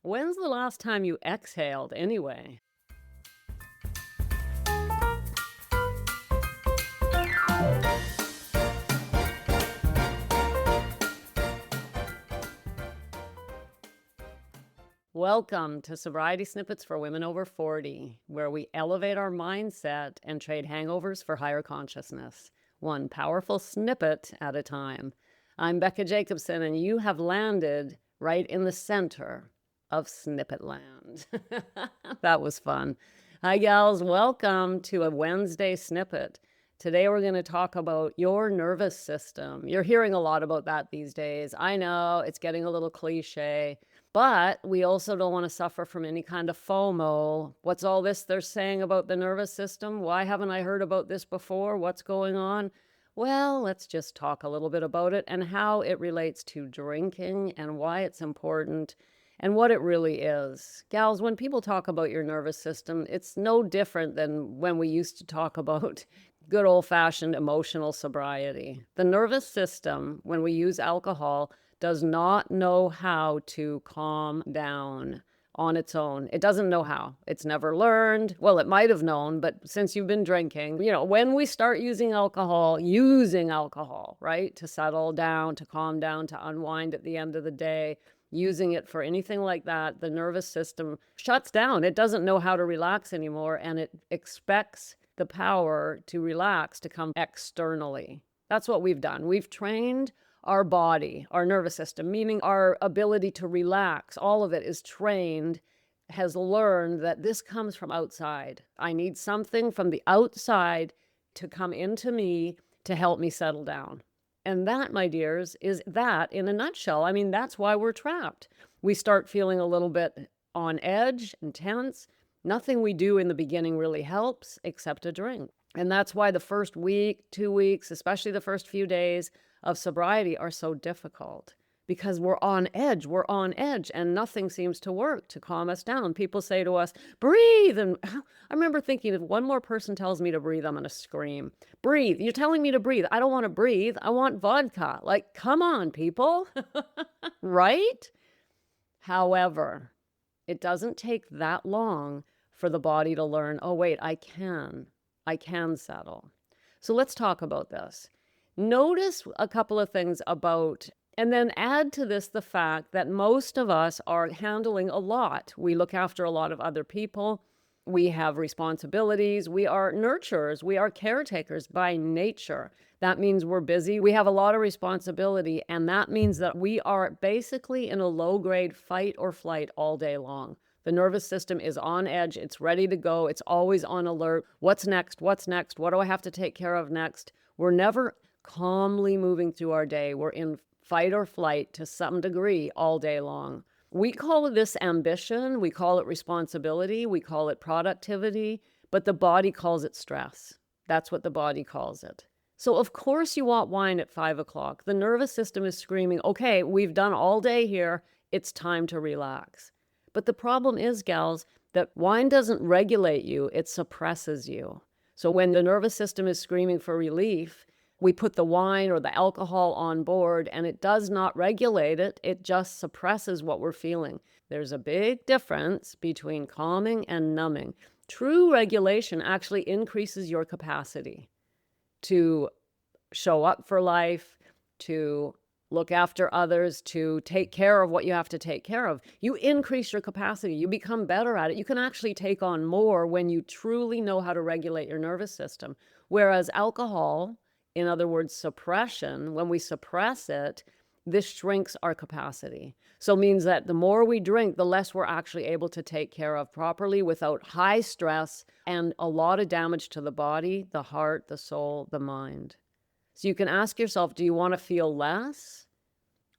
When's the last time you exhaled anyway? Welcome to Sobriety Snippets for Women Over 40, where we elevate our mindset and trade hangovers for higher consciousness, one powerful snippet at a time. I'm Becca Jacobson, and you have landed right in the center of Snippet Land. That was fun. Hi, gals. Welcome to a Wednesday snippet. Today, we're going to talk about your nervous system. You're hearing a lot about that these days. I know it's getting a little cliche. But we also don't want to suffer from any kind of FOMO. What's all this they're saying about the nervous system? Why haven't I heard about this before? What's going on? Well, let's just talk a little bit about it and how it relates to drinking and why it's important and what it really is. Gals, when people talk about your nervous system, it's no different than when we used to talk about good old-fashioned emotional sobriety. The nervous system, when we use alcohol, does not know how to calm down on its own. It doesn't know how. It's never learned. Well, it might have known, but since you've been drinking, when we start using alcohol, right, to settle down, to calm down, to unwind at the end of the day, using it for anything like that, the nervous system shuts down. It doesn't know how to relax anymore, and it expects the power to relax to come externally. That's what we've done. We've trained our body, our nervous system, meaning our ability to relax, all of it is trained, has learned that this comes from outside. I need something from the outside to come into me to help me settle down. And that, my dears, is that in a nutshell. I mean, that's why we're trapped. We start feeling a little bit on edge and tense. Nothing we do in the beginning really helps except a drink. And that's why the first week, 2 weeks, especially the first few days of sobriety are so difficult, because we're on edge, and nothing seems to work to calm us down. People say to us, breathe. And I remember thinking, if one more person tells me to breathe, I'm going to scream. Breathe. You're telling me to breathe. I don't want to breathe. I want vodka. Like, come on, people. Right? However, it doesn't take that long for the body to learn, oh, wait, I can settle. So let's talk about this. Notice a couple of things about, and then add to this the fact that most of us are handling a lot. We look after a lot of other people. We have responsibilities. We are nurturers. We are caretakers by nature. That means we're busy. We have a lot of responsibility, and that means that we are basically in a low-grade fight or flight all day long. The nervous system is on edge. It's ready to go. It's always on alert. What's next? What's next? What do I have to take care of next? We're never calmly moving through our day. We're in fight or flight to some degree all day long. We call this ambition. We call it responsibility. We call it productivity. But the body calls it stress. That's what the body calls it. So of course you want wine at 5 o'clock. The nervous system is screaming, okay, we've done all day here. It's time to relax. But the problem is, gals, that wine doesn't regulate you. It suppresses you. So when the nervous system is screaming for relief, we put the wine or the alcohol on board, and it does not regulate it. It just suppresses what we're feeling. There's a big difference between calming and numbing. True regulation actually increases your capacity to show up for life, to look after others, to take care of what you have to take care of. You increase your capacity. You become better at it. You can actually take on more when you truly know how to regulate your nervous system. Whereas alcohol, in other words, suppression, when we suppress it, this shrinks our capacity. So it means that the more we drink, the less we're actually able to take care of properly without high stress and a lot of damage to the body, the heart, the soul, the mind. So you can ask yourself, do you want to feel less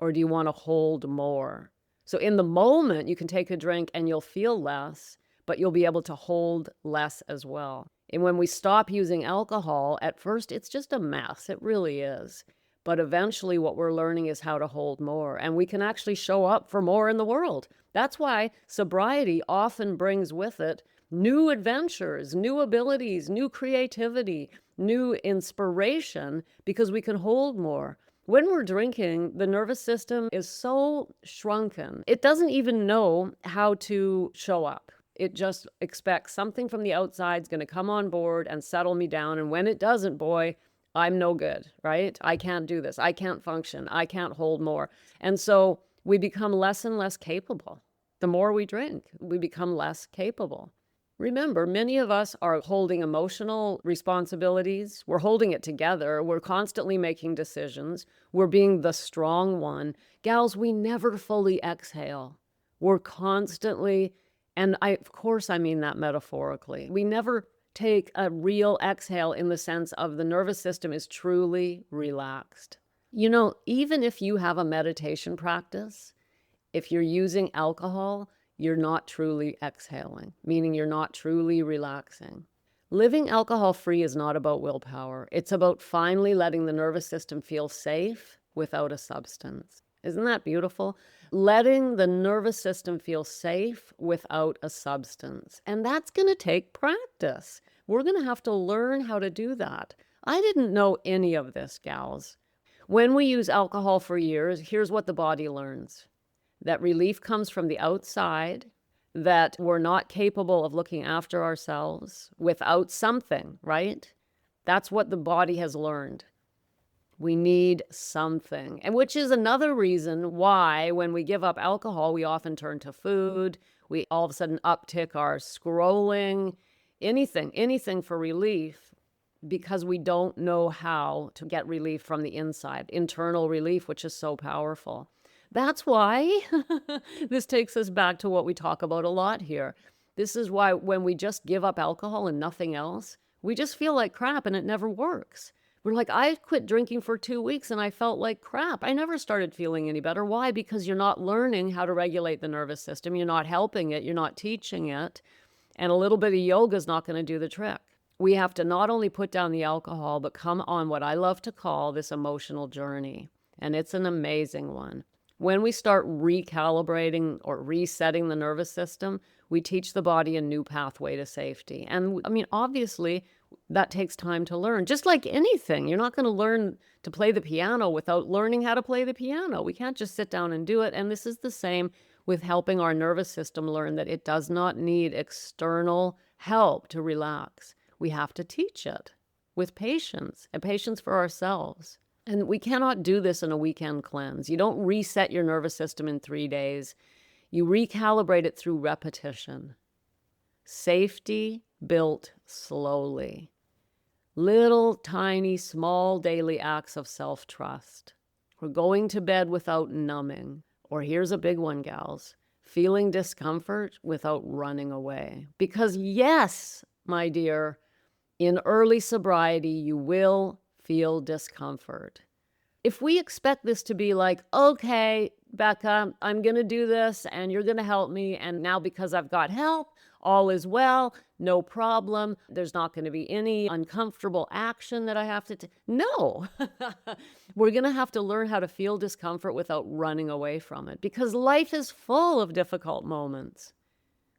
or do you want to hold more? So in the moment, you can take a drink and you'll feel less, but you'll be able to hold less as well. And when we stop using alcohol, at first it's just a mess. It really is. But eventually what we're learning is how to hold more, and we can actually show up for more in the world. That's why sobriety often brings with it new adventures, new abilities, new creativity, new inspiration, because we can hold more. When we're drinking, the nervous system is so shrunken, it doesn't even know how to show up. It just expects something from the outside is going to come on board and settle me down. And when it doesn't, boy, I'm no good, right? I can't do this. I can't function. I can't hold more. And so we become less and less capable. The more we drink, we become less capable. Remember, many of us are holding emotional responsibilities. We're holding it together. We're constantly making decisions. We're being the strong one. Gals, we never fully exhale. We're constantly, and of course I mean that metaphorically. We never take a real exhale in the sense of the nervous system is truly relaxed. You know, even if you have a meditation practice, if you're using alcohol, you're not truly exhaling, meaning you're not truly relaxing. Living alcohol-free is not about willpower. It's about finally letting the nervous system feel safe without a substance. Isn't that beautiful? Letting the nervous system feel safe without a substance. And that's going to take practice. We're going to have to learn how to do that. I didn't know any of this, gals. When we use alcohol for years, here's what the body learns. That relief comes from the outside, that we're not capable of looking after ourselves without something, right? That's what the body has learned. We need something, and which is another reason why when we give up alcohol, we often turn to food. We all of a sudden uptick our scrolling, anything for relief, because we don't know how to get relief from the inside, internal relief, which is so powerful. That's why this takes us back to what we talk about a lot here. This is why when we just give up alcohol and nothing else, we just feel like crap and it never works. We're like, I quit drinking for 2 weeks and I felt like crap. I never started feeling any better. Why? Because you're not learning how to regulate the nervous system. You're not helping it. You're not teaching it. And a little bit of yoga is not going to do the trick. We have to not only put down the alcohol, but come on what I love to call this emotional journey. And it's an amazing one. When we start recalibrating or resetting the nervous system, we teach the body a new pathway to safety. And I mean, obviously, that takes time to learn. Just like anything, you're not going to learn to play the piano without learning how to play the piano. We can't just sit down and do it. And this is the same with helping our nervous system learn that it does not need external help to relax. We have to teach it with patience and patience for ourselves. And we cannot do this in a weekend cleanse. You don't reset your nervous system in 3 days. You recalibrate it through repetition. Safety built slowly. Little, tiny, small daily acts of self-trust. We're going to bed without numbing. Or here's a big one, gals. Feeling discomfort without running away. Because yes, my dear, in early sobriety, you will feel discomfort. If we expect this to be like, okay, Becca, I'm going to do this and you're going to help me. And now because I've got help, all is well, no problem. There's not going to be any uncomfortable action that I have to take. No, we're going to have to learn how to feel discomfort without running away from it because life is full of difficult moments.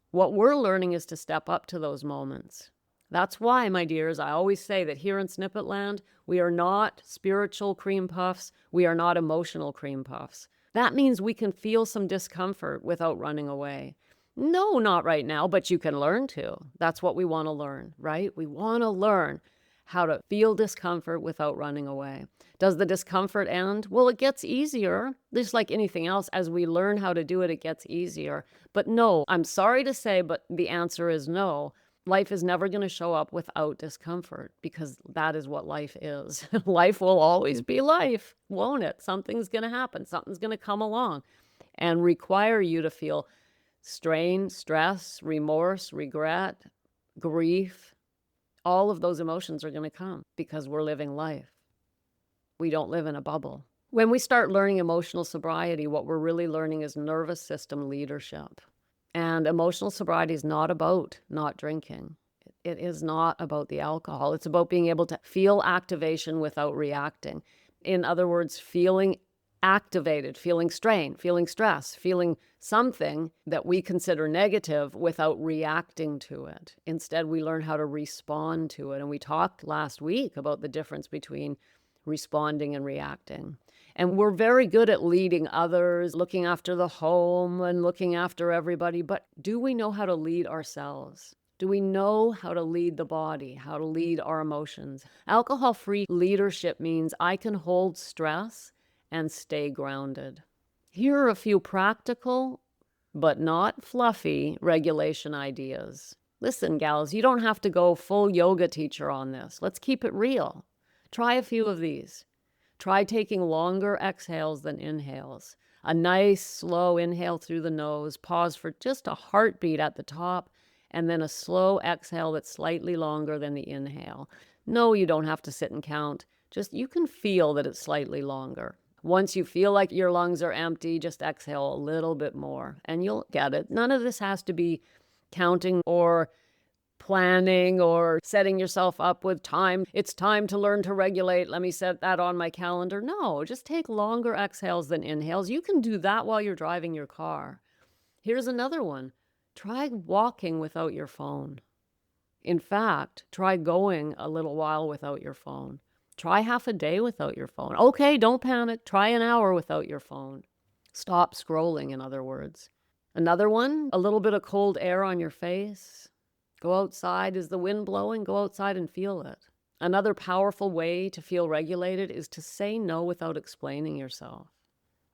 What we're learning is to step up to those moments. That's why, my dears, I always say that here in Snippet Land, we are not spiritual cream puffs. We are not emotional cream puffs. That means we can feel some discomfort without running away. No, not right now, but you can learn to. That's what we want to learn, right? We want to learn how to feel discomfort without running away. Does the discomfort end? Well, it gets easier. Just like anything else, as we learn how to do it, it gets easier. But no, I'm sorry to say, but the answer is no. Life is never going to show up without discomfort because that is what life is. Life will always be life, won't it? Something's going to happen. Something's going to come along and require you to feel strain, stress, remorse, regret, grief. All of those emotions are going to come because we're living life. We don't live in a bubble. When we start learning emotional sobriety, what we're really learning is nervous system leadership. And emotional sobriety is not about not drinking. It is not about the alcohol. It's about being able to feel activation without reacting. In other words, feeling activated, feeling strain, feeling stress, feeling something that we consider negative without reacting to it. Instead, we learn how to respond to it. And we talked last week about the difference between responding and reacting. And we're very good at leading others, looking after the home and looking after everybody. But do we know how to lead ourselves? Do we know how to lead the body, how to lead our emotions? Alcohol-free leadership means I can hold stress and stay grounded. Here are a few practical, but not fluffy, regulation ideas. Listen, gals, you don't have to go full yoga teacher on this. Let's keep it real. Try a few of these. Try taking longer exhales than inhales. A nice, slow inhale through the nose, pause for just a heartbeat at the top, and then a slow exhale that's slightly longer than the inhale. No, you don't have to sit and count. Just you can feel that it's slightly longer. Once you feel like your lungs are empty, just exhale a little bit more, and you'll get it. None of this has to be counting or planning or setting yourself up with time. It's time to learn to regulate. Let me set that on my calendar. No, just take longer exhales than inhales. You can do that while you're driving your car. Here's another one. Try walking without your phone. In fact, try going a little while without your phone. Try half a day without your phone. Okay, don't panic. Try an hour without your phone. Stop scrolling, in other words. Another one, a little bit of cold air on your face. Go outside. Is the wind blowing? Go outside and feel it. Another powerful way to feel regulated is to say no without explaining yourself.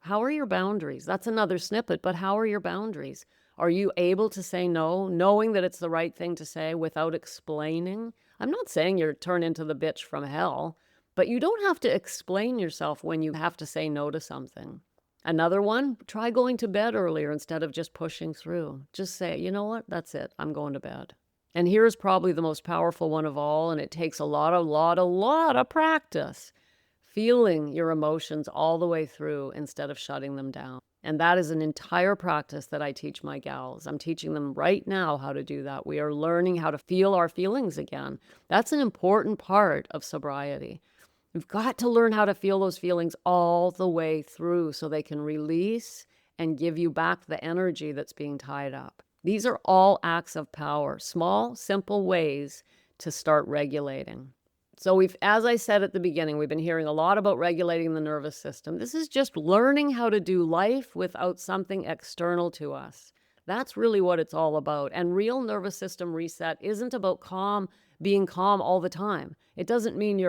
How are your boundaries? That's another snippet, but how are your boundaries? Are you able to say no, knowing that it's the right thing to say without explaining? I'm not saying you're turn into the bitch from hell, but you don't have to explain yourself when you have to say no to something. Another one, try going to bed earlier instead of just pushing through. Just say, you know what? That's it. I'm going to bed. And here's probably the most powerful one of all, and it takes a lot of practice. Feeling your emotions all the way through instead of shutting them down. And that is an entire practice that I teach my gals. I'm teaching them right now how to do that. We are learning how to feel our feelings again. That's an important part of sobriety. We've got to learn how to feel those feelings all the way through so they can release and give you back the energy that's being tied up. These are all acts of power, small, simple ways to start regulating. So as I said at the beginning, we've been hearing a lot about regulating the nervous system. This is just learning how to do life without something external to us. That's really what it's all about. And real nervous system reset isn't about being calm all the time. It doesn't mean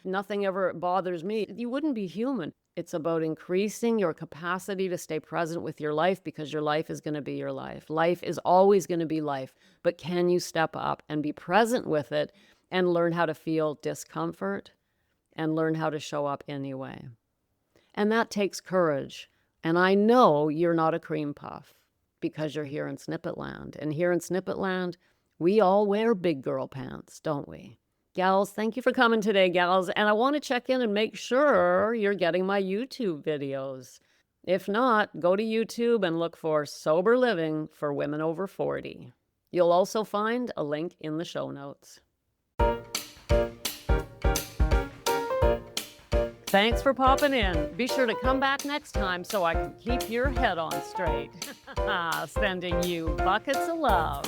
nothing ever bothers me. You wouldn't be human. It's about increasing your capacity to stay present with your life because your life is going to be your life. Life is always going to be life. But can you step up and be present with it and learn how to feel discomfort and learn how to show up anyway? And that takes courage. And I know you're not a cream puff because you're here in Snippet Land. And here in Snippet Land, we all wear big girl pants, don't we? Gals, thank you for coming today, gals. And I want to check in and make sure you're getting my YouTube videos. If not, go to YouTube and look for Sober Living for Women Over 40. You'll also find a link in the show notes. Thanks for popping in. Be sure to come back next time so I can keep your head on straight. Sending you buckets of love.